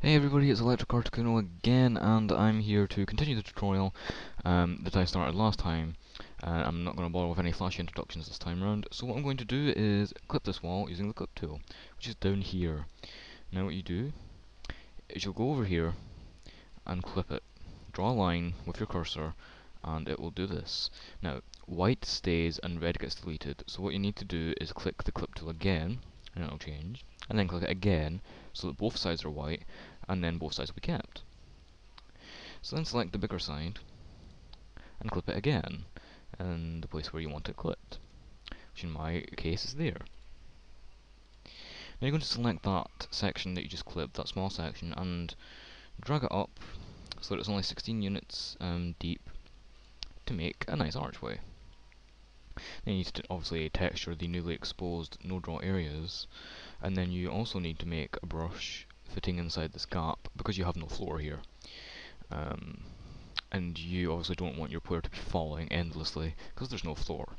Hey everybody, it's Electricarticuno again, and I'm here to continue the tutorial that I started last time. I'm not going to bother with any flashy introductions this time around, so what I'm going to do is clip this wall using the clip tool, which is down here. Now what you do is you'll go over here and clip it. Draw a line with your cursor, and it will do this. Now, white stays and red gets deleted, so what you need to do is click the clip tool again, and it'll change, and then click it again, so that both sides are white, and then both sides will be kept. So then select the bigger side, and clip it again, in the place where you want it clipped, which in my case is there. Now you're going to select that section that you just clipped, that small section, and drag it up so that it's only 16 units deep to make a nice archway. Then you need to obviously texture the newly exposed no-draw areas, and then you also need to make a brush fitting inside this gap because you have no floor here. And you obviously don't want your player to be falling endlessly because there's no floor.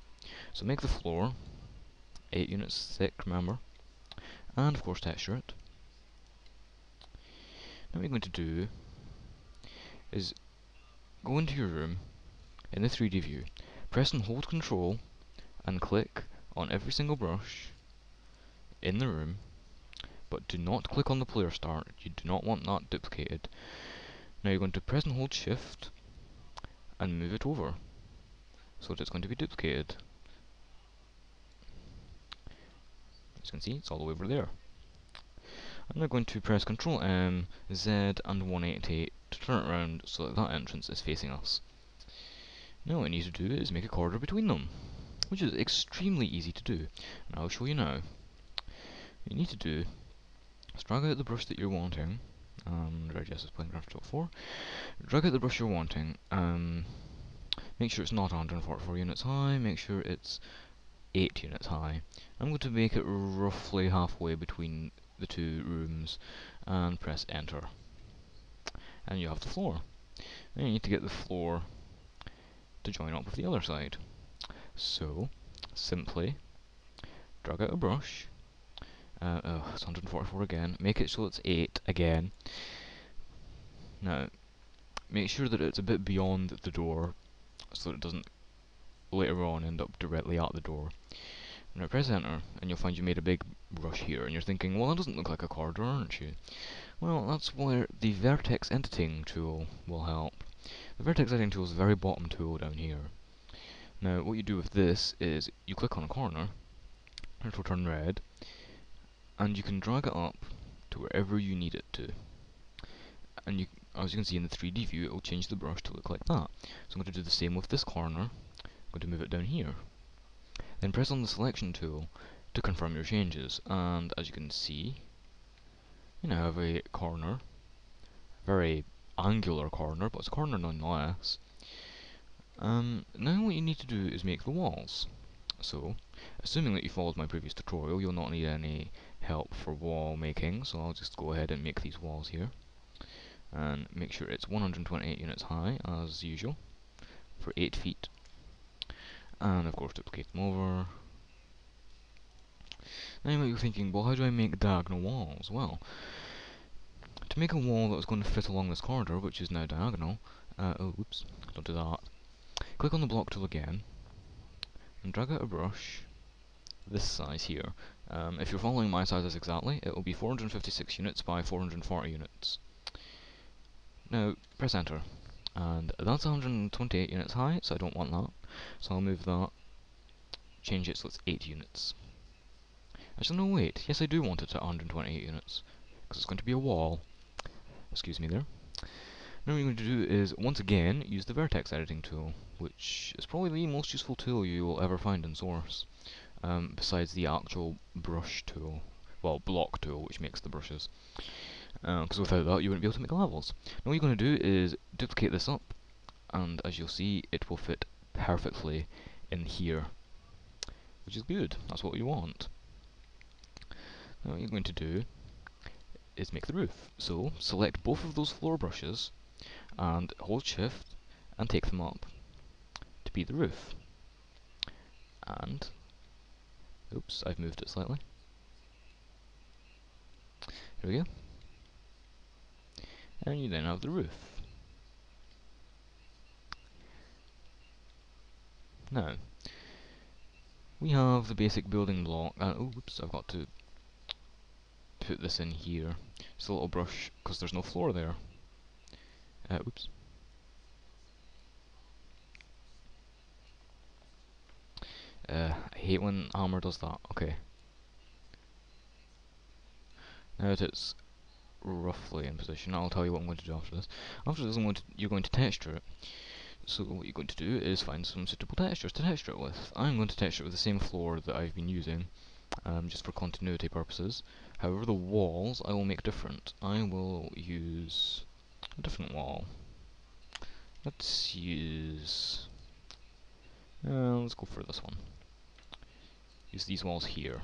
So make the floor 8 units thick, remember, and of course texture it. Now what you're going to do is go into your room in the 3D view, press and hold Control and click on every single brush in the room, but do not click on the player start, you do not want that duplicated. Now you're going to press and hold Shift and move it over so that it's going to be duplicated. As you can see, it's all the way over there. I'm now going to press Ctrl M, Z and 188 to turn it around so that that entrance is facing us. Now what I need to do is make a corridor between them, which is extremely easy to do, and I'll show you now. What you need to do is drag out the brush that you're wanting, Red Yes is playing Graphics 4. Drag out the brush you're wanting, make sure it's not 144 units high, make sure it's 8 units high. I'm going to make it roughly halfway between the two rooms, and press enter. And you have the floor. Then you need to get the floor to join up with the other side. So, simply drag out a brush, it's 144 again, make it so it's 8 again. Now, make sure that it's a bit beyond the door, so that it doesn't later on end up directly at the door. Now press enter, and you'll find you made a big brush here, and you're thinking, well, that doesn't look like a corridor, aren't you? Well, that's where the vertex editing tool will help. The vertex editing tool is the very bottom tool down here. Now, what you do with this is you click on a corner, and it will turn red, and you can drag it up to wherever you need it to. And as you can see in the 3D view, it will change the brush to look like that. So I'm going to do the same with this corner. I'm going to move it down here. Then press on the selection tool to confirm your changes, and as you can see, you now have a corner, very angular corner, but it's a corner nonetheless. Now what you need to do is make the walls. So, assuming that you followed my previous tutorial, you'll not need any help for wall making, so I'll just go ahead and make these walls here. And make sure it's 128 units high, as usual, for 8 feet. And of course duplicate them over. Now you might be thinking, well, how do I make diagonal walls? Well, to make a wall that is going to fit along this corridor, which is now diagonal, oops, don't do that. Click on the block tool again, and drag out a brush, this size here. If you're following my sizes exactly, it will be 456 units by 440 units. Now, press enter, and that's 128 units high, so I don't want that. So I'll move that, change it so it's 8 units. Actually, no, wait, yes I do want it at 128 units, because it's going to be a wall. Excuse me there. Now what you're going to do is, once again, use the vertex editing tool, which is probably the most useful tool you will ever find in Source, besides the actual brush tool, well, block tool, which makes the brushes. Because without that, you wouldn't be able to make levels. Now what you're going to do is duplicate this up, and as you'll see, it will fit perfectly in here, which is good. That's what you want. Now what you're going to do is make the roof. So select both of those floor brushes and hold shift and take them up to be the roof. And oops, I've moved it slightly. Here we go. And you then have the roof. Now, we have the basic building block, and oh, whoops, I've got to put this in here. Just a little brush, because there's no floor there. Oops. I hate when Hammer does that. Okay. Now that it's roughly in position, I'll tell you what I'm going to do after this. After this, you're going to texture it. So what you're going to do is find some suitable textures to texture it with. I'm going to texture it with the same floor that I've been using, just for continuity purposes. However, the walls I will make different. I will use a different wall. Let's go for this one. Use these walls here.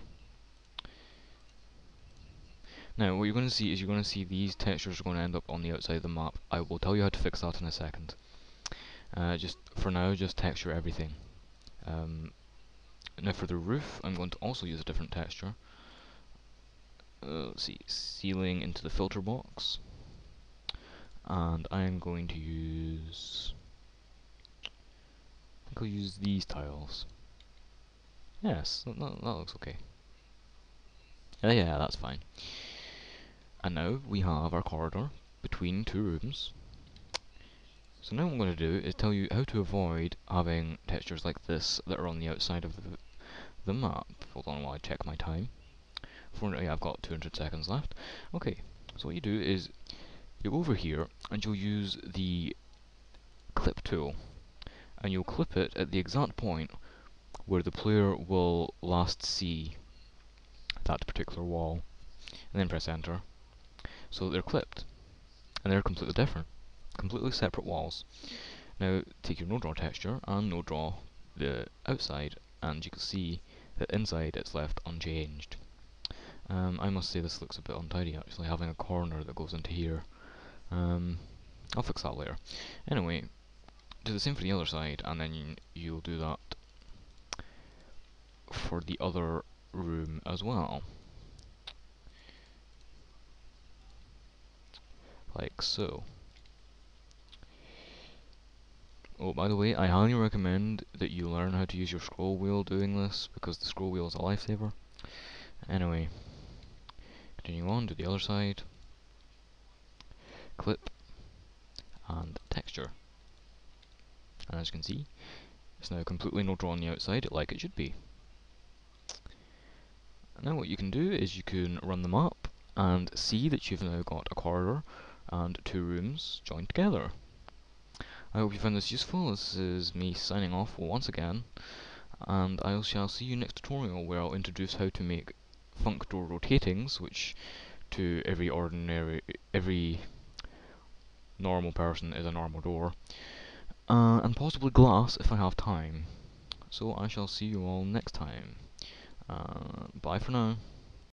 Now, what you're going to see is these textures are going to end up on the outside of the map. I will tell you how to fix that in a second. Just for now, just texture everything. Now for the roof, I'm going to also use a different texture. Let's see, ceiling into the filter box. And I'm going to use... I think I'll use these tiles. Yes, that looks okay. Yeah, that's fine. And now we have our corridor between two rooms. So now what I'm going to do is tell you how to avoid having textures like this that are on the outside of the map. Hold on while I check my time. Yeah, I've got 200 seconds left. Okay, so what you do is you go over here and you'll use the clip tool, and you'll clip it at the exact point where the player will last see that particular wall, and then press enter. So they're clipped, and they're completely different, completely separate walls. Now take your no draw texture and no draw the outside, and you can see that inside it's left unchanged. I must say this looks a bit untidy actually, having a corner that goes into here. I'll fix that later. Anyway, do the same for the other side, and then you'll do that for the other room as well. Like so. Oh, by the way, I highly recommend that you learn how to use your scroll wheel doing this, because the scroll wheel is a lifesaver. Anyway, continue on to the other side. Clip and texture. And as you can see, it's now completely no draw on the outside, like it should be. Now what you can do is you can run them up and see that you've now got a corridor and two rooms joined together. I hope you found this useful. This is me signing off once again, and I shall see you next tutorial where I'll introduce how to make func door rotatings, which to every normal person is a normal door, and possibly glass if I have time. So I shall see you all next time. Bye for now.